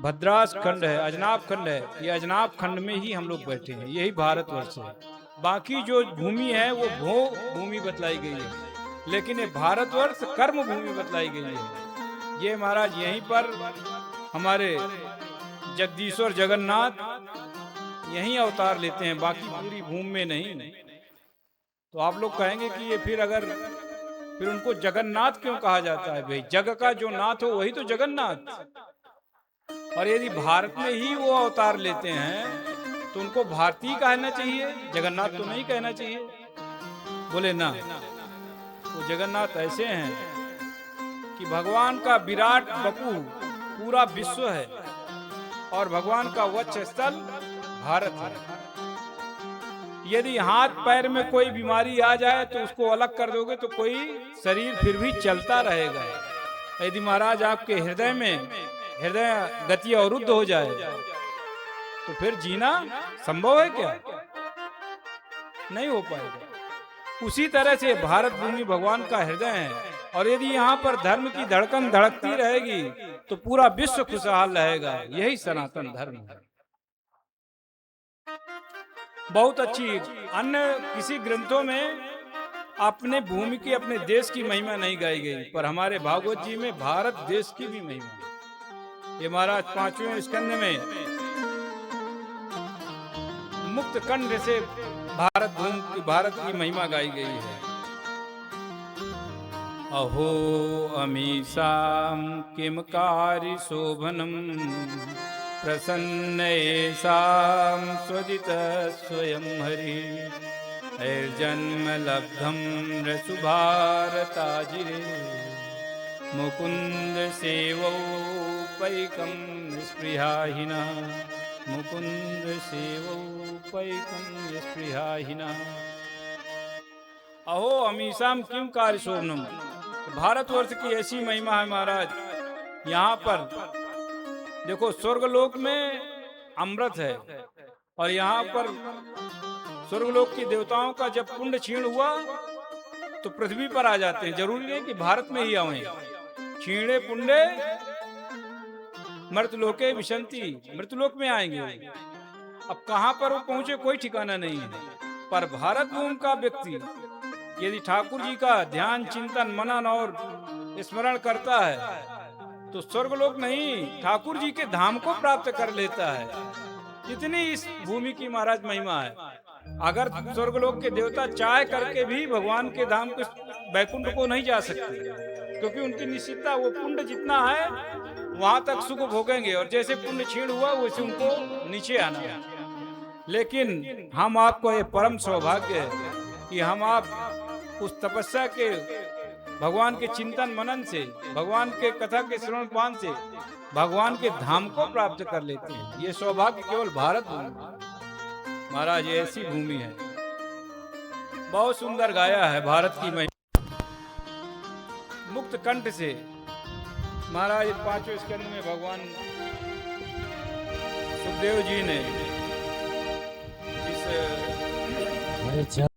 भद्रास खंड है, अजनाब खंड है, ये अजनाब खंड में ही हम लोग बैठे हैं, यही भारतवर्ष है। बाकी जो भूमि है वो भो भूमि बतलाई गई है, लेकिन ये भारतवर्ष कर्म भूमि बतलाई गई है। ये महाराज यहीं पर हमारे जगदीश्वर जगन्नाथ यहीं अवतार लेते हैं, बाकी पूरी भूमि में नहीं। तो आप लोग कहेंगे कि ये फिर उनको जगन्नाथ क्यों कहा जाता है? भाई जग का जो नाथ हो वही तो जगन्नाथ। और यदि भारत में ही वो अवतार लेते हैं तो उनको भारतीय कहना चाहिए, जगन्नाथ तो नहीं कहना चाहिए। बोले ना, वो जगन्नाथ ऐसे हैं कि भगवान का विराट बपू पूरा विश्व है और भगवान का वक्ष स्थल भारत है। यदि हाथ पैर में कोई बीमारी आ जाए तो उसको अलग कर दोगे तो कोई शरीर फिर भी चलता रहेगा। यदि महाराज आपके हृदय गति अवरुद्ध हो जाए तो फिर जीना संभव है क्या? नहीं हो पाएगा। उसी तरह से भारत भूमि भगवान का हृदय है, और यदि यहाँ पर धर्म की धड़कन धड़कती रहेगी तो पूरा विश्व खुशहाल रहेगा। यही सनातन धर्म है। बहुत अच्छी अन्य किसी ग्रंथों में अपने भूमि की, अपने देश की महिमा नहीं गाई गई, पर हमारे भागवत जी में भारत देश की भी महिमा है। ये महाराज 5वें स्कंद में मुक्त कंठ से भारत की महिमा गाई गई है। अहो अमीसाम किम कार्य शोभनम प्रसन्न येषां स्वदित स्वयं हरि ऐर्जन्म लब्धं रसुभारताजिरे मुकुंद सेवौ पैकं स्पृहाहिना मुकुंद सेवौ पैकं स्पृहाहिना। अहो अमीसाम किम कार्य शोभनम। भारतवर्ष की ऐसी महिमा है महाराज। यहाँ पर देखो, स्वर्गलोक में अमृत है, और यहाँ पर स्वर्गलोक के देवताओं का जब पुण्य क्षीण हुआ तो पृथ्वी पर आ जाते हैं। जरूरी नहीं कि भारत में ही आए। क्षीणे पुण्य मृतलोके विशंति, मृतलोक में आएंगे। अब कहाँ पर वो पहुंचे कोई ठिकाना नहीं है। पर भारत भूमि का व्यक्ति यदि ठाकुर जी का ध्यान, चिंतन, मनन और स्मरण करता है तो स्वर्गलोक नहीं, ठाकुर जी के धाम को प्राप्त कर लेता है। इतनी इस भूमि की महाराज महिमा है। अगर स्वर्गलोक के देवता चाह करके भी भगवान के धाम के बैकुंठ को नहीं जा सकते, क्योंकि उनकी निश्चितता, वो पुण्य जितना है वहां तक सुख भोगेंगे, और जैसे पुण्य क्षीण हुआ वैसे उनको नीचे आना है। लेकिन हम आपको ये परम सौभाग्य है कि हम आप उस तपस्या के, भगवान के चिंतन मनन से, भगवान के कथा के श्रवण पान से भगवान के धाम को प्राप्त कर लेते हैं। ये सौभाग्य केवल भारत भूमि महाराज, ऐसी भूमि है। बहुत सुंदर गाया है भारत की महिमा मुक्त कंठ से महाराज। 5वें स्कंद में भगवान सुखदेव जी ने इस